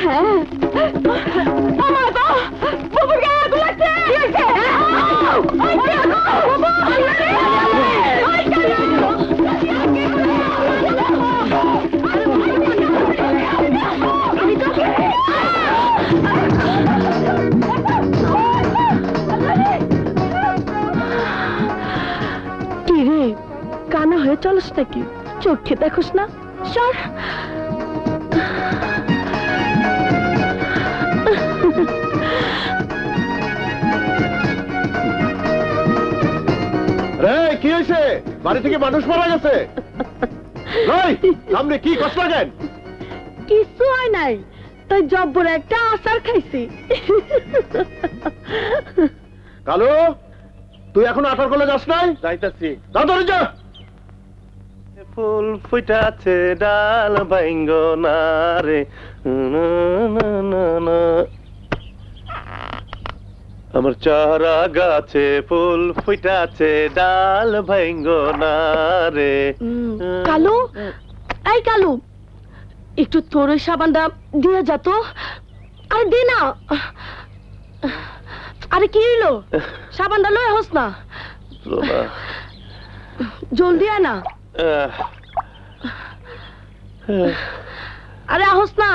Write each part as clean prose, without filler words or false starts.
হ্যাঁ আমার গো বুবুর গায়ে আগুন লাগছে কি হইছে ওই দেখো বুবু কি রে কানা হয়ে চলস নাকি চোখে দেখোস না সর কি হয়েছে? বাড়ি থেকে মানুষ মারা গেছে। সামনে কি কষ্ট লাগেন? কিছু হয় নাই, তাই জব্বর একটা আচার খাইছি। কালু, তুই এখন আটার কলে যাস নাই? যাইতাছি। তাড়াতাড়ি যা। ফুল ফুটাছে ডাল বাইঙ্গো না রে, আমার চারা গাছে ফুল ফুটাছে ডাল ভাঙ্গো না রে। কালু, এই কালু, একটু তোর ওই সাবানটা দিয়ে যা তো। আরে দে না। আরে কি হইলো? সাবানটা লয়ে হোস না, জলদি আয় না। আরে আহস না।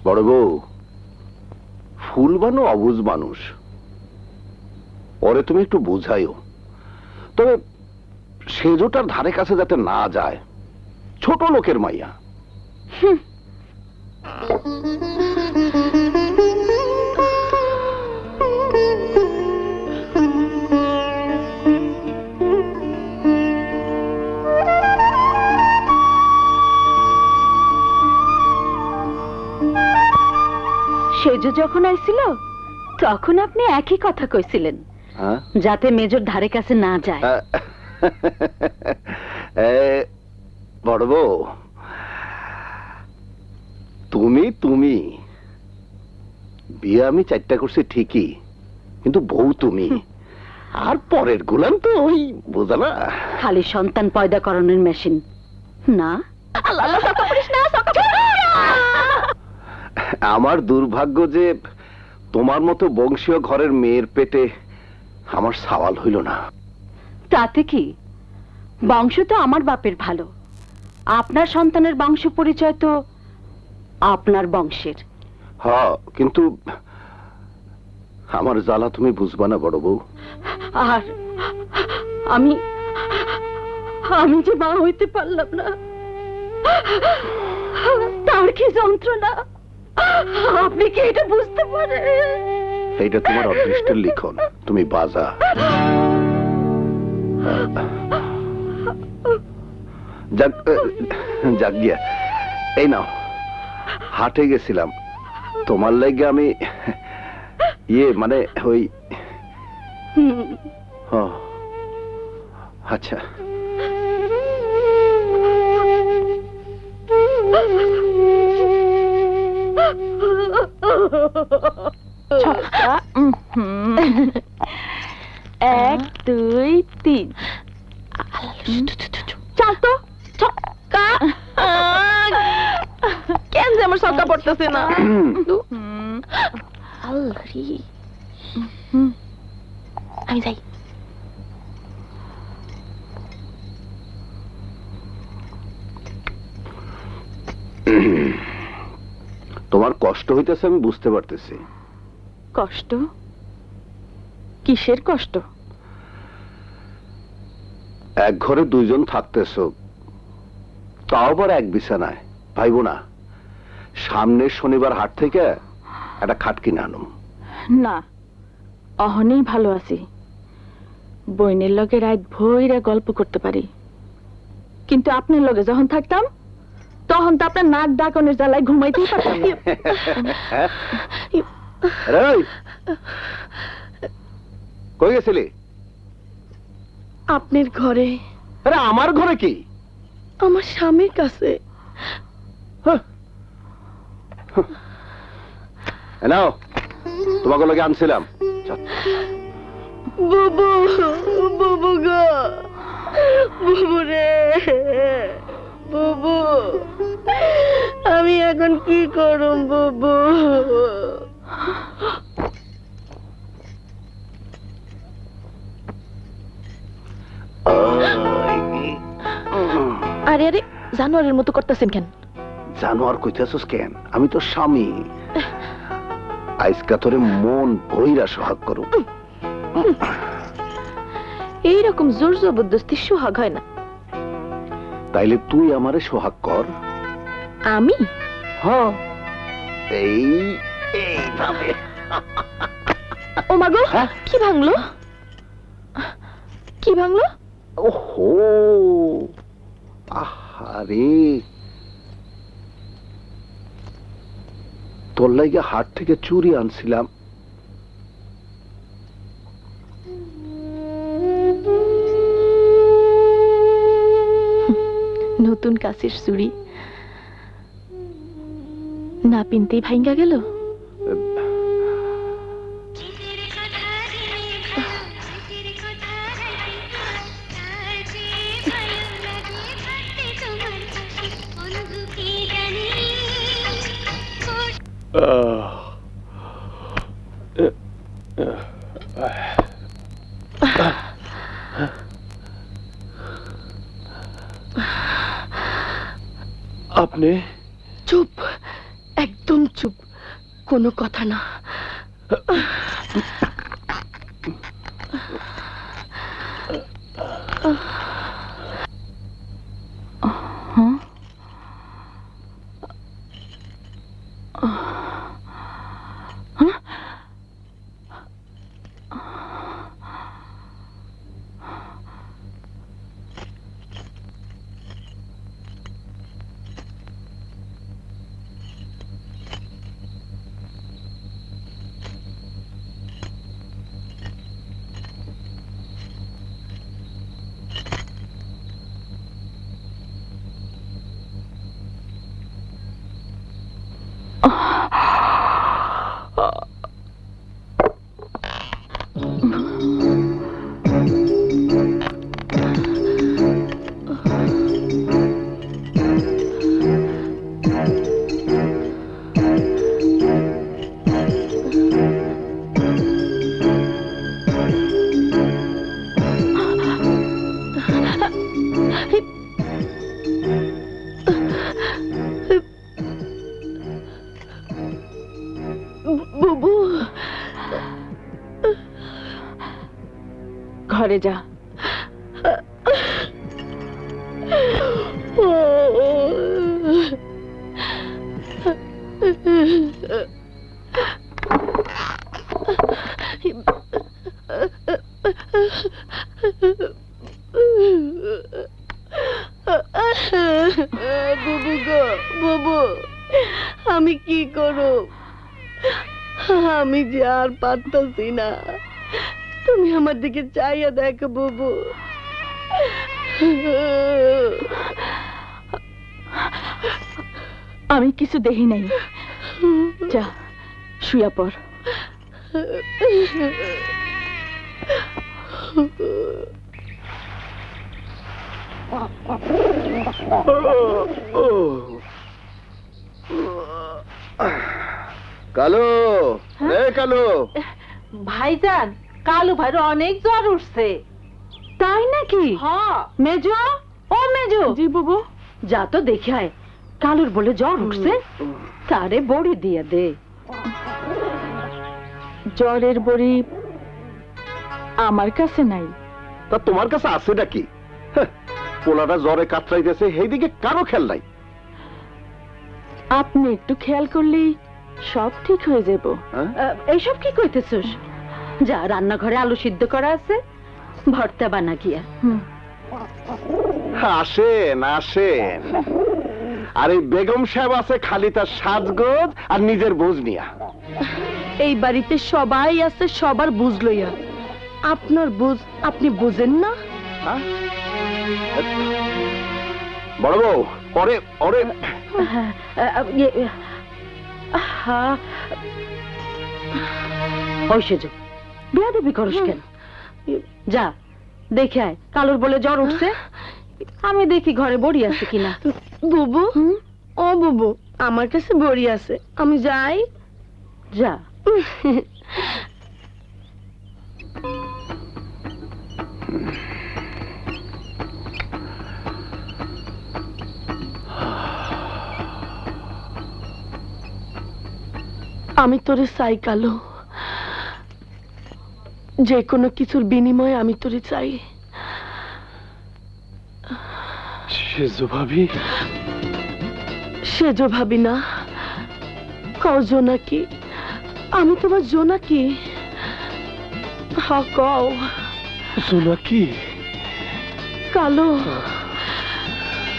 বড় বউ, ফুল বানো অবুঝ মানুষ, ওরে তুমি একটু বুঝাইও, তবে সেজোটার ধারে কাছে যাতে না যায়। ছোট লোকের মাইয়া। সেজো যখন আইছিল তখন আপনি একই কথা কইছিলেন, যাতে মেজর ধারে কাছে না যায়। বড় বউ, তুমি বিয়ে আমি 4টা করছি ঠিকই, কিন্তু বউ তুমি, আর পরের গুলাম তো ওই বোঝা না, খালি সন্তান পয়দা করানোর মেশিন না। আমার দুর্ভাগ্য যে তোমার মতো বংশীয় ঘরের মেয়ের পেটে আমার সওয়াল হইল না। তাতে কি, বংশ তো আমার বাপের ভালো, আপনার সন্তানের বংশ পরিচয় তো আপনার বংশের। হ্যাঁ, কিন্তু আমার জ্বালা তুমি বুঝবা না বড় বউ। আর আমি আমি যে মা হইতে পারলাম না, তার কি যন্ত্রণা আপনি কি এটা বুঝতে পারেন? এইটা তোমার অদৃষ্টের লিখন, তুমি বাজা। যাক গিয়া, এই নাও, হাটে গেছিলাম, তোমার লাগে আমি মানে ওই। আচ্ছা, এক দুই তিন, চল তো ছক্কা। কেন যে আমার ছক্কা পড়তেছে না? আমি যাই। তোমার কষ্ট হইতেছে আমি বুঝতে পারতেছি। কষ্ট? কিসের কষ্ট? এক ঘরে দুইজন থাকতেছ, তাও আবার এক বিছানায়, ভাইবো না? সামনের শনিবার হাট থেকে একটা খাট কিনে আনুম। না, অহনেই ভালো আছি, বইনের লগে রাত ভইরা গল্প করতে পারি, কিন্তু আপনার লগে যখন থাকতাম তখন তো আপনার নাক ডাকনের জ্বালায় ঘুমাইতেই পারতাম না। কই গেছিলি? আপনার ঘরে। আরে আমার ঘরে কি? আমার স্বামীর কাছে। নাও, তোমাকে লগে আনছিলাম। বুবু, বুবু গো, বুবু রে, বুবু, আমি এখন কি করুম বুবু? আরে আরে জানোয়ারের মতো করতেছেন কেন? জানোয়ার কইতেছস কেন? আমি তো স্বামী। আজকা তোরে মন ভইরা সোহাগ করু। এইরকম জোর জবরদস্তি সোহাগ হয় না। তাইলে তুই আমারে সোহাগ কর। আমি হ্যাঁ, এইভাবে। ও মাগো, হ্যাঁ? কি ভাঙলো? কি ভাঙলো? ওহো, আহারে, তোর লাগি হাট থেকে চুরি আনছিলাম। নতুন কাছের চুড়ি না পিনতেই ভাঙ্গা গেল। আপনি চুপ, একদম চুপ, কোনো কথা না। বুবু, ঘরে যা। বুবু গো, বুবু, আমি কি করব? আমি যে আর পারতাছি না। তুমি আমার দিকে চাইয়া দেখো বুবু। আমি কিছু দেখি নাই। যা শুয়া পড়। কালো, রে কালো, ভাইজান, কালু ভাইর অনেক জ্বর উঠছে। তাই নাকি? হ্যাঁ। মেজো, ও মেজো, জি বুবু। যা তো দেখে আয়, কালুর বলে জ্বর উঠছে, তারে বড়ি দিয়ে দে। জ্বরের বড়ি আমার কাছে নাই। তা তোমার কাছে আছে নাকি? পোলাটা জ্বরে কাতরাইতেছে, সেইদিকে কারো খেয়াল নাই। আপনি একটু খেয়াল করলেই সব ঠিক হয়ে যাব। এইসব কি কইতেছস? যা, রান্নাঘরে আলু সিদ্ধ করা আছে, ভর্তা বানা গিয়া। আসেন আসেন। আর এই বেগম সাহেব আছে খালি তার সাজগোজ আর নিজের বোঝ নিয়া। এই বাড়িতে সবাই আছে সবার বুঝ লইয়া। আপনার বুঝ আপনি বুঝেন না? হ্যাঁ? বড় বউ, ওরে ওরে বেয়াদবি করস কেন? যা দেখে আয়, কালুর বলে জ্বর উঠছে। আমি দেখি ঘরে বড়ি আছে কিনা। বুবু, ও বুবু, আমার কাছে বড়ি আছে, আমি যাই। যা। আমি তোরে চাই কালো, যে কোনো কিছুর বিনিময়ে আমি তোরে চাই। সেজো ভাবি, সেজো ভাবি না, কও জোনাকি, আমি তোমার জোনাকি। হা কও জোনাকি। কালো,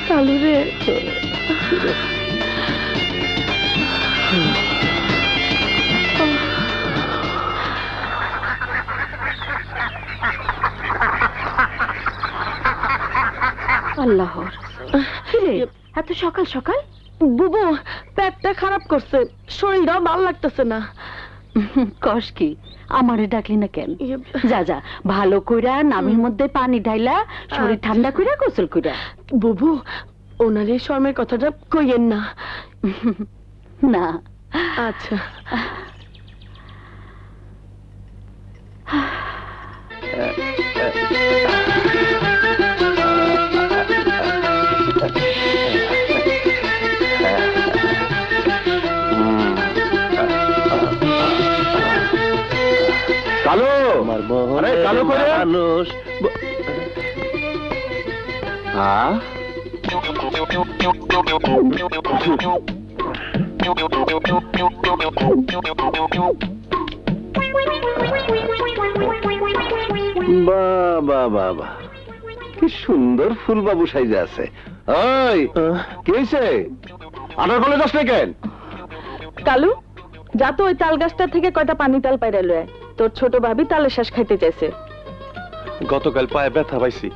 কালো রে। আল্লাহর, কিরে এত সকাল সকাল? বুবু পেটটা খারাপ করছে, শরীরটাও ভালো লাগতেছে না। কস কি, আমারে ডাকলি না কেন? যা যা, ভালো কইরা নামের মধ্যে পানি ঢাইলা শরীর ঠান্ডা কইরা গোসল কইরা। বুবু ওনার এই শর্মের কথাটা কইয়েন না। না আচ্ছা। কালো, আমার আরে মোহনের কালো করে মানুষ। হ্যাঁ, বাহ বাহ বাহ বাহ, কি সুন্দর ফুল বাবু সাইজে আছে। ওই কি হয়েছে, আনার কলে যাস না কেন? কালু, যা তো ওই তাল গাছটা থেকে কয়টা পানি তাল পাইরা লয়, তোর ছোট ভাবি তালের শ্বাস খাইতে চাইছে। গতকাল পায়ে ব্যথা পাইছি,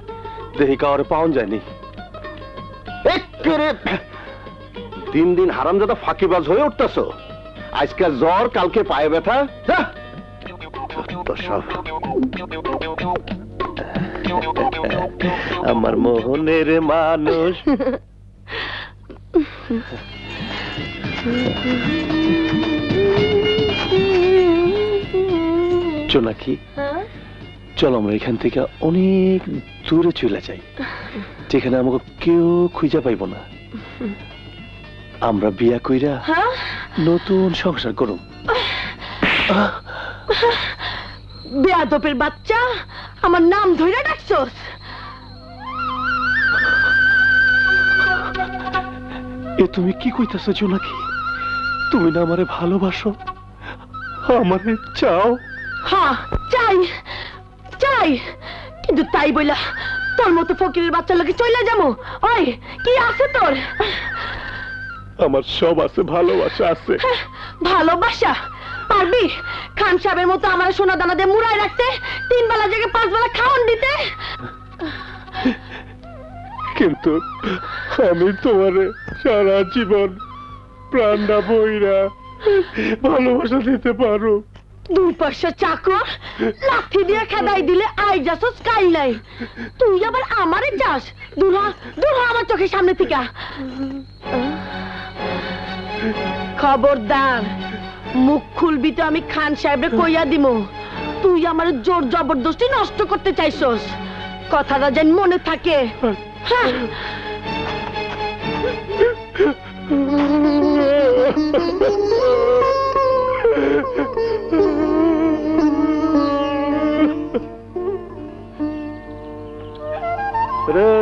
দেহি কাউরে পাওন যায়নি। এক্কেরে দিন দিন হারামজাদা ফাঁকিবাজ হয়ে উঠতেছ। আজকাল জ্বর, কালকে পায়ে ব্যথা। যা, যত সব। আমার মোহনের মানুষ। জোনাকি, চলো আমরা এখান থেকে অনেক দূরে চলে যাই, যেখানে আমাকে কেউ খুঁজে পাইব না। আমরা বিয়া কইরা নতুন সংসার করুম। বেয়াদপের বাচ্চা, আমার নাম ধইরা ডাকছস? এ তুমি কি কইতাছো জোনাকি? তুমি না আমারে ভালোবাসো, আমারে চাও? হ্যাঁ চাই, চাই, কিন্তু তাই বইলা তোর মতো ফকিরের বাচ্চার লোকে চলে যাবো? ওই কি আছে তোর? আমার সব আছে, ভালোবাসা আছে। ভালোবাসা পারবি খান সাহেবের মতো আমার সোনা দানা দিয়ে মুড়ায় রাখতে, 3 বেলা জায়গায় 5 বেলা খাওয়ান দিতে? কিন্তু আমি তোমারে সারা জীবন প্রাণটা বইরা ভালোবাসা দিতে পারো। 2 পয়সা চাকর লাঠি দিয়ে খেদাই দিলে আই যাসস কাই নাই, তুই আবার আমারে যাস? দূর হ, দূর হ আমার চোখের সামনে থেকে। খবরদার, মুখ খুলবি তো আমি খান সাহেবরে কইয়া দিমু তুই আমার জোর জবরদস্তি নষ্ট করতে চাইছস। কথাটা যেন মনে থাকে। হ্যাঁ। রে,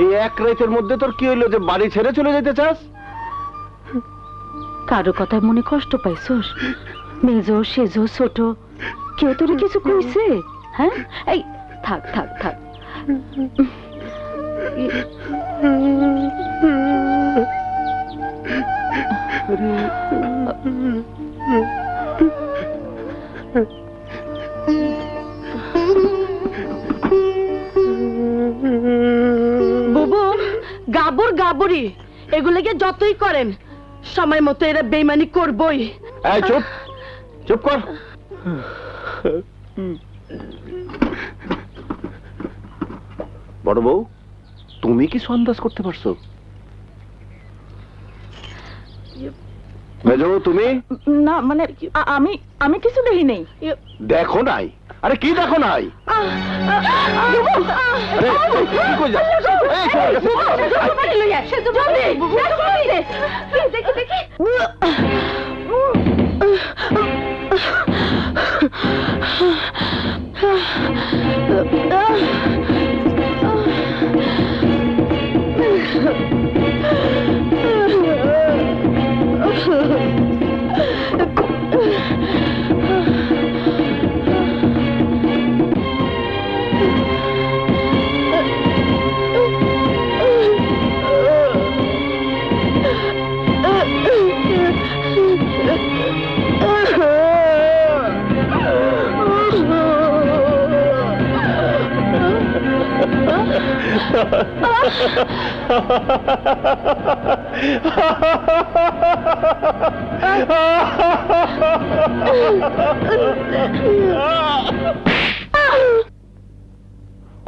এই এক রাতের মধ্যে তোর কি হইলো যে বাড়ি ছেড়ে চলে যেতে চাস? কারো কথায় মনে কষ্ট পাইছস? মেজো সেজো ছোট কেউ তোরে কিছু কইছে? হ্যাঁ, এই থাক থাক থাক। বুবু, গাবর গাবরি এগুলোকে যতই করেন সময় মতো এরা বেইমানি করবই। এই চুপ, চুপ কর। বড় বউ, তুমি কি সন্দেশ করতে পারছো? মেজো তুমি না মানে আমি আমি কিছু দেখি নেই। দেখো নাই? আরে কি দেখো নাই? আরে কি কই যাস? এই দেখি দেখি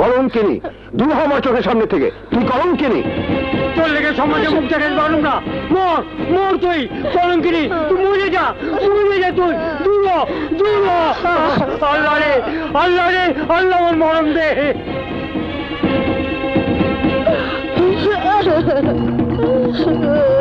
কলঙ্কিনী, দূর হ আমার চোখের সামনে থেকে। তুই কলঙ্কিনী। তোর লেগে সমাজে মুখ দেখাতে পারুম না। মর মর তুই কলঙ্কিনী, তুই মরে যা তুই। দূর হ, দূর হ। আল্লাহ রে আল্লাহ রে আল্লাহ, আমার মরণ দে। Oh